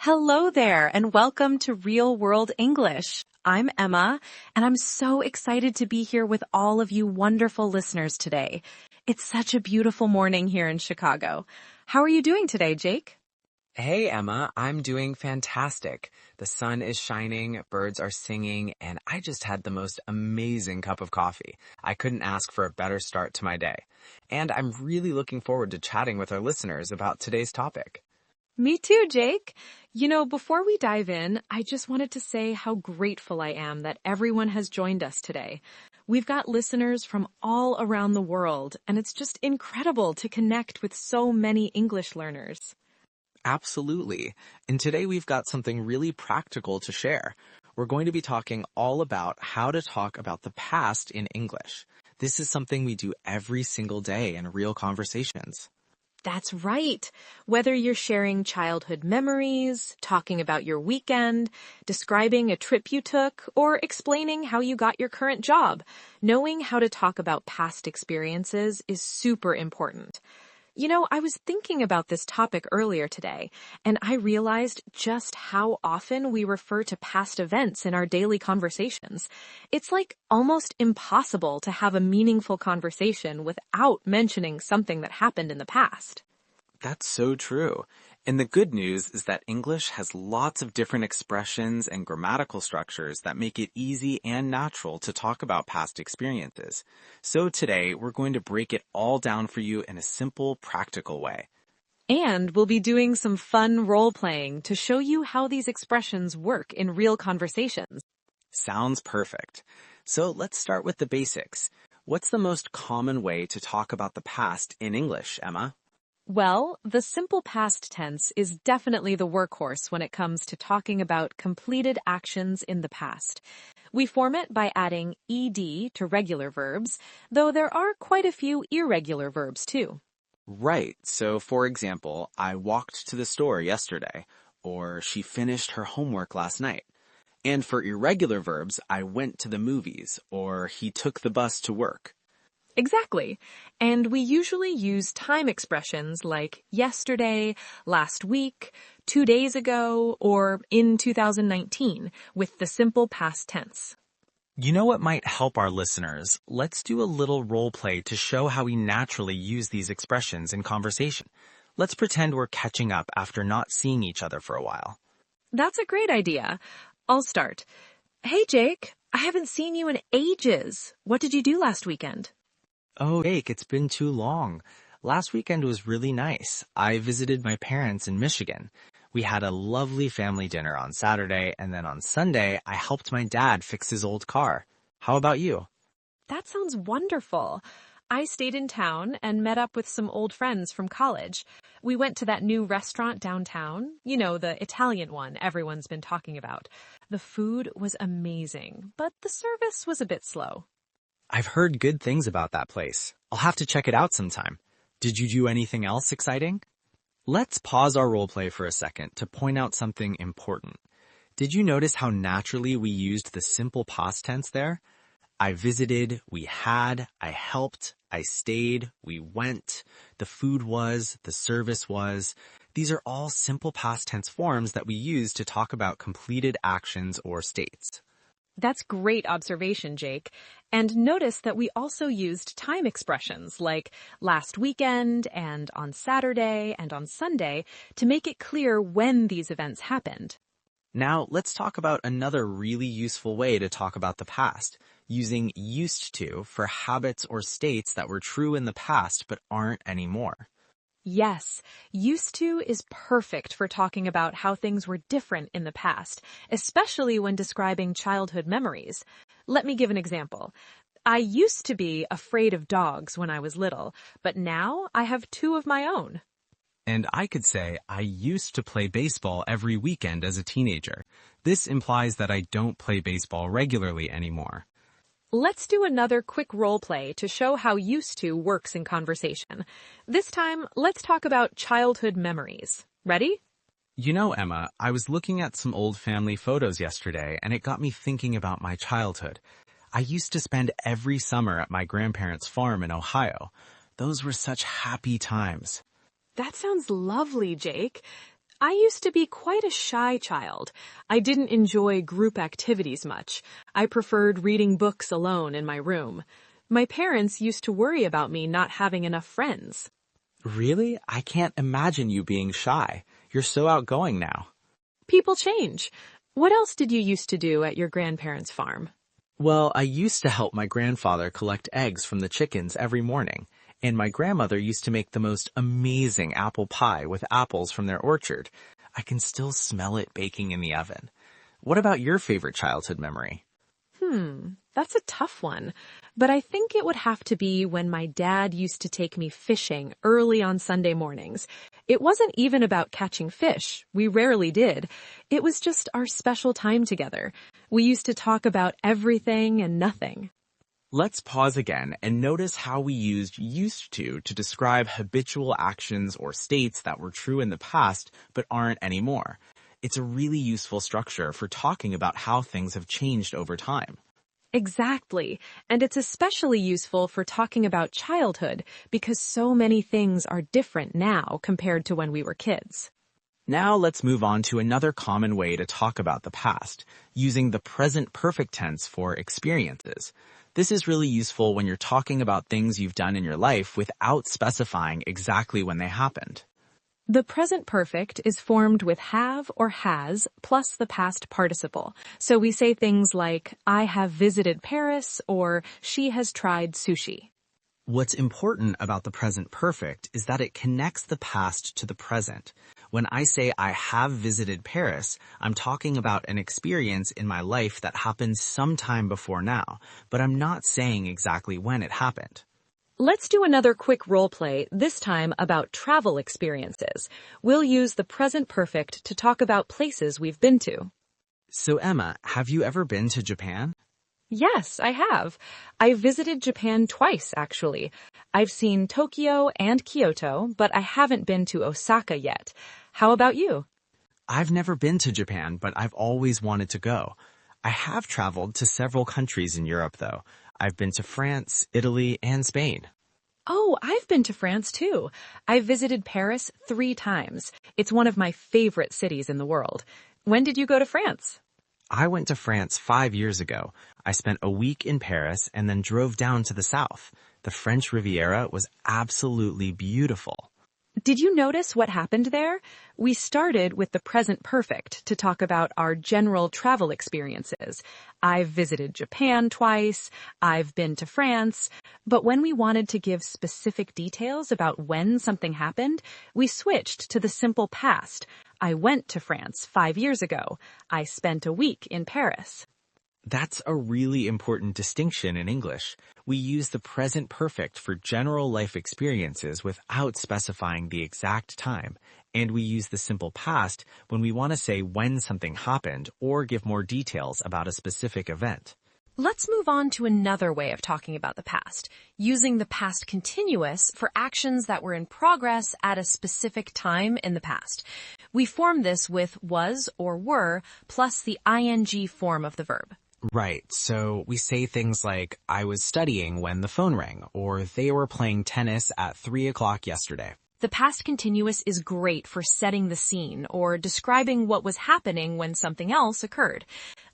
Hello there, and welcome to Real World English. I'm Emma, and I'm so excited to be here with all of you wonderful listeners today. It's such a beautiful morning here in Chicago. How are you doing today, Jake? Hey Emma, I'm doing fantastic. The sun is shining, birds are singing, and I just had the most amazing cup of coffee. I couldn't ask for a better start to my day. And I'm really looking forward to chatting with our listeners about today's topic. Me too, Jake. Before we dive in, I just wanted to say how grateful I am that everyone has joined us today. We've got listeners from all around the world, and it's just incredible to connect with so many English learners. Absolutely. And today we've got something really practical to share. We're going to be talking all about how to talk about the past in English. This is something we do every single day in real conversations. That's right. Whether you're sharing childhood memories, talking about your weekend, describing a trip you took, or explaining how you got your current job, knowing how to talk about past experiences is super important. I was thinking about this topic earlier today, and I realized just how often we refer to past events in our daily conversations. It's like almost impossible to have a meaningful conversation without mentioning something that happened in the past. That's so true. And the good news is that English has lots of different expressions and grammatical structures that make it easy and natural to talk about past experiences. So today, we're going to break it all down for you in a simple, practical way. And we'll be doing some fun role-playing to show you how these expressions work in real conversations. Sounds perfect. So let's start with the basics. What's the most common way to talk about the past in English, Emma? Well, the simple past tense is definitely the workhorse when it comes to talking about completed actions in the past. We form it by adding ed to regular verbs, though there are quite a few irregular verbs too. Right. So, for example, I walked to the store yesterday, or she finished her homework last night. And for irregular verbs, I went to the movies, or he took the bus to work. Exactly. And we usually use time expressions like yesterday, last week, 2 days ago, or in 2019 with the simple past tense. You know what might help our listeners? Let's do a little role play to show how we naturally use these expressions in conversation. Let's pretend we're catching up after not seeing each other for a while. That's a great idea. I'll start. Hey, Jake, I haven't seen you in ages. What did you do last weekend? Oh, Jake, it's been too long. Last weekend was really nice. I visited my parents in Michigan. We had a lovely family dinner on Saturday, and then on Sunday, I helped my dad fix his old car. How about you? That sounds wonderful. I stayed in town and met up with some old friends from college. We went to that new restaurant downtown, the Italian one everyone's been talking about. The food was amazing, but the service was a bit slow. I've heard good things about that place. I'll have to check it out sometime. Did you do anything else exciting? Let's pause our role play for a second to point out something important. Did you notice how naturally we used the simple past tense there? I visited, we had, I helped, I stayed, we went, the food was, the service was. These are all simple past tense forms that we use to talk about completed actions or states. That's great observation, Jake. And notice that we also used time expressions like last weekend and on Saturday and on Sunday to make it clear when these events happened. Now, let's talk about another really useful way to talk about the past, using used to for habits or states that were true in the past but aren't anymore. Yes, used to is perfect for talking about how things were different in the past, especially when describing childhood memories. Let me give an example. I used to be afraid of dogs when I was little, but now I have two of my own. And I could say, I used to play baseball every weekend as a teenager. This implies that I don't play baseball regularly anymore. Let's do another quick role play to show how used to works in conversation. This time, let's talk about childhood memories. Ready? You know, Emma, I was looking at some old family photos yesterday, and it got me thinking about my childhood. I used to spend every summer at my grandparents' farm in Ohio. Those were such happy times. That sounds lovely, Jake. I used to be quite a shy child. I didn't enjoy group activities much. I preferred reading books alone in my room. My parents used to worry about me not having enough friends. Really? I can't imagine you being shy. You're so outgoing now. People change. What else did you used to do at your grandparents' farm? Well, I used to help my grandfather collect eggs from the chickens every morning, and my grandmother used to make the most amazing apple pie with apples from their orchard. I can still smell it baking in the oven. What about your favorite childhood memory? That's a tough one. But I think it would have to be when my dad used to take me fishing early on Sunday mornings. It wasn't even about catching fish. We rarely did. It was just our special time together. We used to talk about everything and nothing. Let's pause again and notice how we used used to describe habitual actions or states that were true in the past but aren't anymore. It's a really useful structure for talking about how things have changed over time. Exactly. And it's especially useful for talking about childhood because so many things are different now compared to when we were kids. Now let's move on to another common way to talk about the past, using the present perfect tense for experiences. This is really useful when you're talking about things you've done in your life without specifying exactly when they happened. The present perfect is formed with have or has plus the past participle. So we say things like, I have visited Paris or she has tried sushi. What's important about the present perfect is that it connects the past to the present. When I say I have visited Paris, I'm talking about an experience in my life that happened sometime before now, but I'm not saying exactly when it happened. Let's do another quick role play, this time about travel experiences. We'll use the present perfect to talk about places we've been to. So Emma, have you ever been to Japan? Yes, I have. I visited Japan twice, actually. I've seen Tokyo and Kyoto, but I haven't been to Osaka yet. How about you? I've never been to Japan, but I've always wanted to go. I have traveled to several countries in Europe, though. I've been to France, Italy, and Spain. Oh, I've been to France too. I've visited Paris 3 times. It's one of my favorite cities in the world. When did you go to France? I went to France 5 years ago. I spent a week in Paris and then drove down to the south. The French Riviera was absolutely beautiful. Did you notice what happened there? We started with the present perfect to talk about our general travel experiences. I've visited Japan twice, I've been to France, but when we wanted to give specific details about when something happened, we switched to the simple past. I went to France 5 years ago. I spent a week in Paris. That's a really important distinction in English. We use the present perfect for general life experiences without specifying the exact time, and we use the simple past when we want to say when something happened or give more details about a specific event. Let's move on to another way of talking about the past, using the past continuous for actions that were in progress at a specific time in the past. We form this with was or were plus the ing form of the verb. Right, so we say things like, I was studying when the phone rang, or they were playing tennis at 3 o'clock yesterday. The past continuous is great for setting the scene or describing what was happening when something else occurred.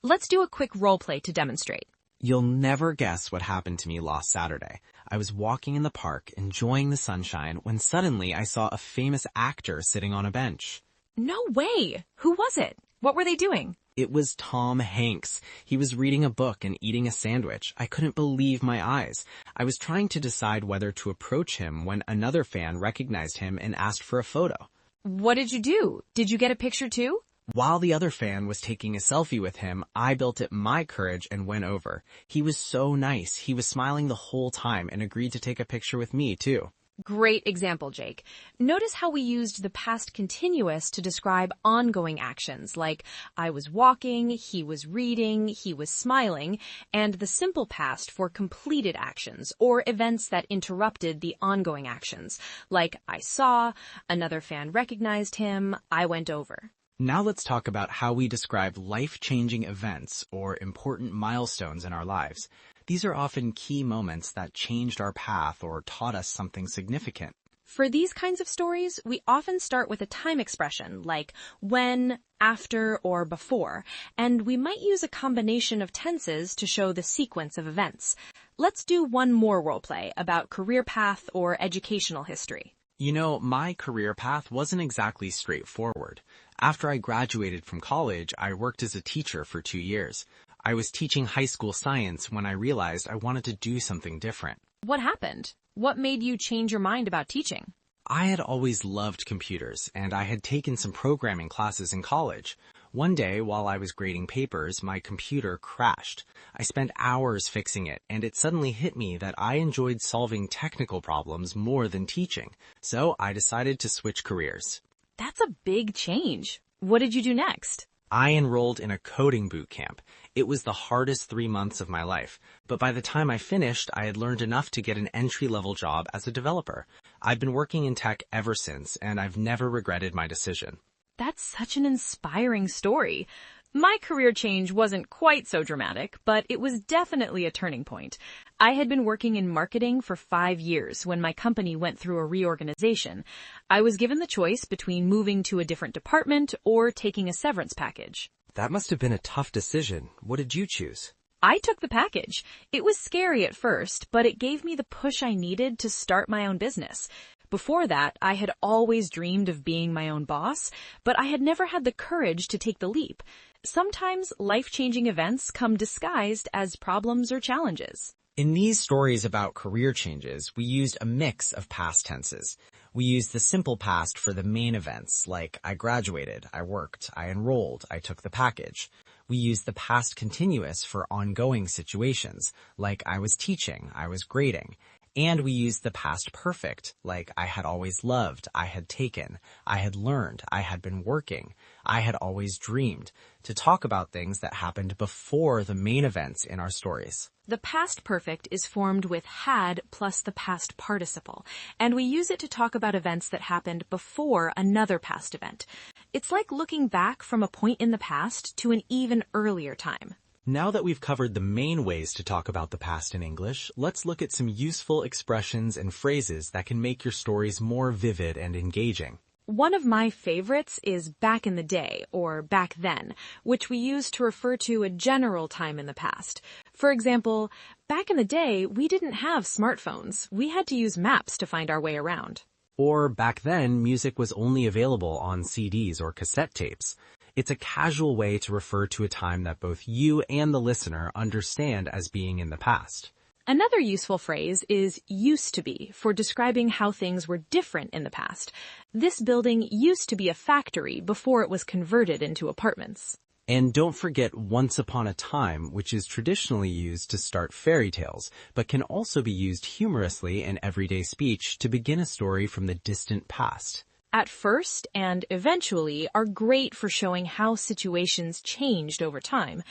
Let's do a quick role play to demonstrate. You'll never guess what happened to me last Saturday. I was walking in the park, enjoying the sunshine, when suddenly I saw a famous actor sitting on a bench. No way! Who was it? What were they doing? It was Tom Hanks. He was reading a book and eating a sandwich. I couldn't believe my eyes. I was trying to decide whether to approach him when another fan recognized him and asked for a photo. What did you do? Did you get a picture too? While the other fan was taking a selfie with him, I built up my courage and went over. He was so nice. He was smiling the whole time and agreed to take a picture with me too. Great example, Jake. Notice how we used the past continuous to describe ongoing actions like I was walking, he was reading, he was smiling, and the simple past for completed actions or events that interrupted the ongoing actions, like I saw, another fan recognized him, I went over. Now let's talk about how we describe life-changing events or important milestones in our lives. These are often key moments that changed our path or taught us something significant. For these kinds of stories, we often start with a time expression like when, after, or before, and we might use a combination of tenses to show the sequence of events. Let's do one more role play about career path or educational history. You know, my career path wasn't exactly straightforward. After I graduated from college, I worked as a teacher for 2 years. I was teaching high school science when I realized I wanted to do something different. What happened? What made you change your mind about teaching? I had always loved computers, and I had taken some programming classes in college. One day, while I was grading papers, my computer crashed. I spent hours fixing it, and it suddenly hit me that I enjoyed solving technical problems more than teaching. So I decided to switch careers. That's a big change. What did you do next? I enrolled in a coding boot camp. It was the hardest 3 months of my life, but by the time I finished, I had learned enough to get an entry-level job as a developer. I've been working in tech ever since, and I've never regretted my decision. That's such an inspiring story. My career change wasn't quite so dramatic, but it was definitely a turning point. I had been working in marketing for 5 years when my company went through a reorganization. I was given the choice between moving to a different department or taking a severance package. That must have been a tough decision. What did you choose? I took the package. It was scary at first, but it gave me the push I needed to start my own business. Before that, I had always dreamed of being my own boss, but I had never had the courage to take the leap. Sometimes life-changing events come disguised as problems or challenges. In these stories about career changes, we used a mix of past tenses. We used the simple past for the main events, like I graduated, I worked, I enrolled, I took the package. We used the past continuous for ongoing situations, like I was teaching, I was grading. And we used the past perfect, like I had always loved, I had taken, I had learned, I had been working, I had always dreamed, to talk about things that happened before the main events in our stories. The past perfect is formed with had plus the past participle, and we use it to talk about events that happened before another past event. It's like looking back from a point in the past to an even earlier time. Now that we've covered the main ways to talk about the past in English, let's look at some useful expressions and phrases that can make your stories more vivid and engaging. One of my favorites is back in the day, or back then, which we use to refer to a general time in the past. For example, back in the day, we didn't have smartphones. We had to use maps to find our way around. Or back then, music was only available on CDs or cassette tapes. It's a casual way to refer to a time that both you and the listener understand as being in the past. Another useful phrase is used to be for describing how things were different in the past. This building used to be a factory before it was converted into apartments. And don't forget once upon a time, which is traditionally used to start fairy tales, but can also be used humorously in everyday speech to begin a story from the distant past. At first and eventually are great for showing how situations changed over time.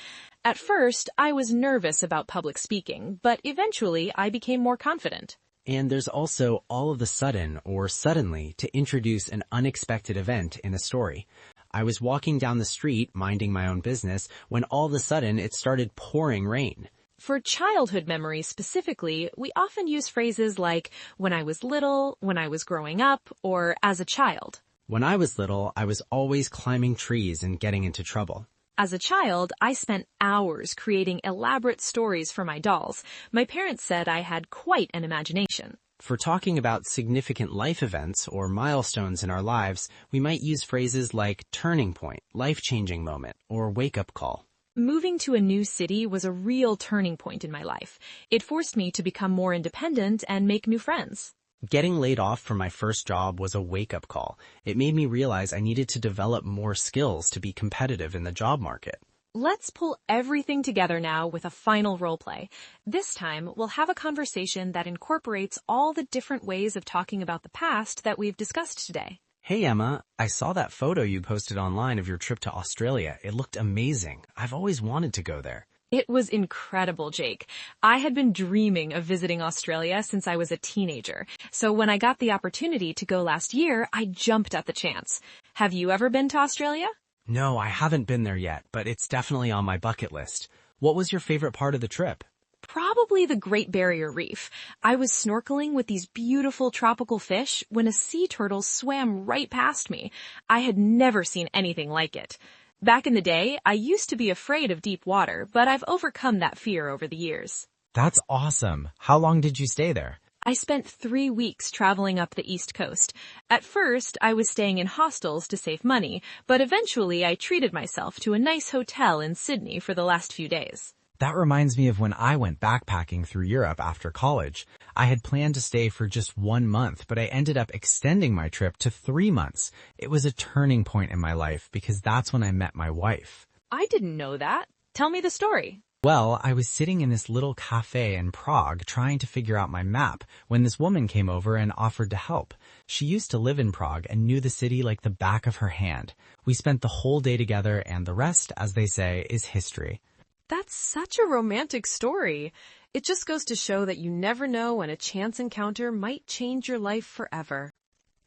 At first, I was nervous about public speaking, but eventually I became more confident. And there's also all of the sudden or suddenly to introduce an unexpected event in a story. I was walking down the street minding my own business when all of a sudden it started pouring rain. For childhood memories specifically, we often use phrases like when I was little, when I was growing up, or as a child. When I was little, I was always climbing trees and getting into trouble. As a child, I spent hours creating elaborate stories for my dolls. My parents said I had quite an imagination. For talking about significant life events or milestones in our lives, we might use phrases like turning point, life-changing moment, or wake-up call. Moving to a new city was a real turning point in my life. It forced me to become more independent and make new friends. Getting laid off from my first job was a wake-up call. It made me realize I needed to develop more skills to be competitive in the job market. Let's pull everything together now with a final role play. This time, we'll have a conversation that incorporates all the different ways of talking about the past that we've discussed today. Hey Emma, I saw that photo you posted online of your trip to Australia. It looked amazing. I've always wanted to go there. It was incredible, Jake. I had been dreaming of visiting Australia since I was a teenager. So when I got the opportunity to go last year, I jumped at the chance. Have you ever been to Australia? No, I haven't been there yet, but it's definitely on my bucket list. What was your favorite part of the trip? Probably Probably the Great Barrier Reef. I was snorkeling with these beautiful tropical fish when a sea turtle swam right past me. I had never seen anything like it. Back in the day, I used to be afraid of deep water, but I've overcome that fear over the years. That's awesome. How long did you stay there? I spent 3 weeks traveling up the East Coast. At first, I was staying in hostels to save money, but eventually I treated myself to a nice hotel in Sydney for the last few days. That reminds me of when I went backpacking through Europe after college. I had planned to stay for just 1 month, but I ended up extending my trip to 3 months. It was a turning point in my life because that's when I met my wife. I didn't know that. Tell me the story. Well, I was sitting in this little cafe in Prague trying to figure out my map when this woman came over and offered to help. She used to live in Prague and knew the city like the back of her hand. We spent the whole day together and the rest, as they say, is history. That's such a romantic story. It just goes to show that you never know when a chance encounter might change your life forever.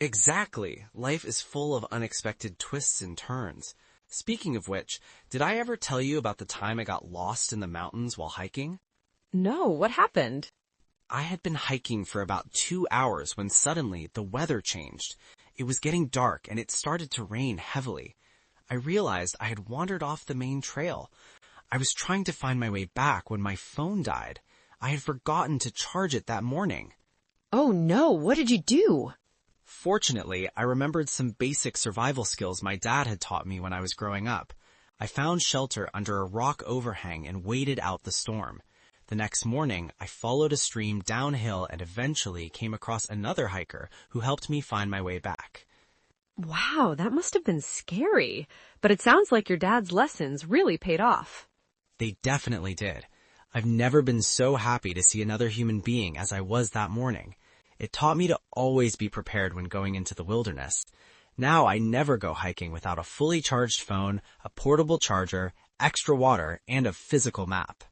Exactly. Life is full of unexpected twists and turns. Speaking of which, did I ever tell you about the time I got lost in the mountains while hiking? No, what happened? I had been hiking for about 2 hours when suddenly the weather changed. It was getting dark and it started to rain heavily. I realized I had wandered off the main trail. I was trying to find my way back when my phone died. I had forgotten to charge it that morning. Oh no, what did you do? Fortunately, I remembered some basic survival skills my dad had taught me when I was growing up. I found shelter under a rock overhang and waited out the storm. The next morning, I followed a stream downhill and eventually came across another hiker who helped me find my way back. Wow, that must have been scary. But it sounds like your dad's lessons really paid off. They definitely did. I've never been so happy to see another human being as I was that morning. It taught me to always be prepared when going into the wilderness. Now I never go hiking without a fully charged phone, a portable charger, extra water, and a physical map.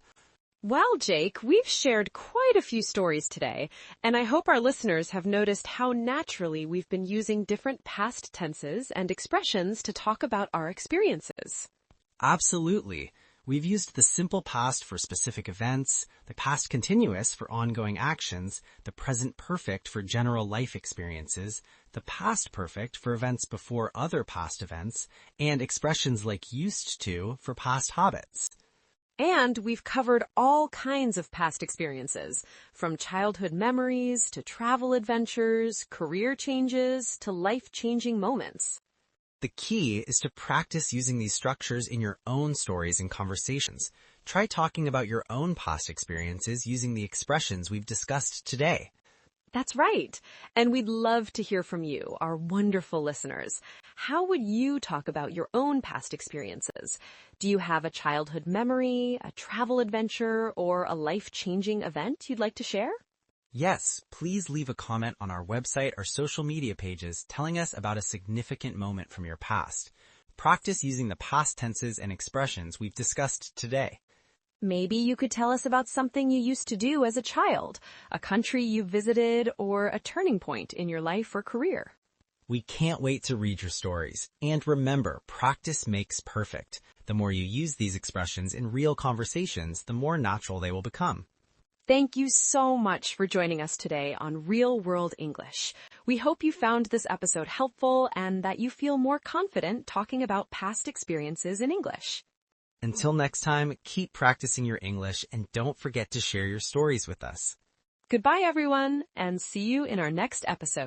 Well, Jake, we've shared quite a few stories today, and I hope our listeners have noticed how naturally we've been using different past tenses and expressions to talk about our experiences. Absolutely. We've used the simple past for specific events, the past continuous for ongoing actions, the present perfect for general life experiences, the past perfect for events before other past events, and expressions like used to for past habits. And we've covered all kinds of past experiences, from childhood memories to travel adventures, career changes to life-changing moments. The key is to practice using these structures in your own stories and conversations. Try talking about your own past experiences using the expressions we've discussed today. That's right. And we'd love to hear from you, our wonderful listeners. How would you talk about your own past experiences? Do you have a childhood memory, a travel adventure, or a life-changing event you'd like to share? Yes, please leave a comment on our website or social media pages telling us about a significant moment from your past. Practice using the past tenses and expressions we've discussed today. Maybe you could tell us about something you used to do as a child, a country you visited, or a turning point in your life or career. We can't wait to read your stories. And remember, practice makes perfect. The more you use these expressions in real conversations, the more natural they will become. Thank you so much for joining us today on Real World English. We hope you found this episode helpful and that you feel more confident talking about past experiences in English. Until next time, keep practicing your English and don't forget to share your stories with us. Goodbye, everyone, and see you in our next episode.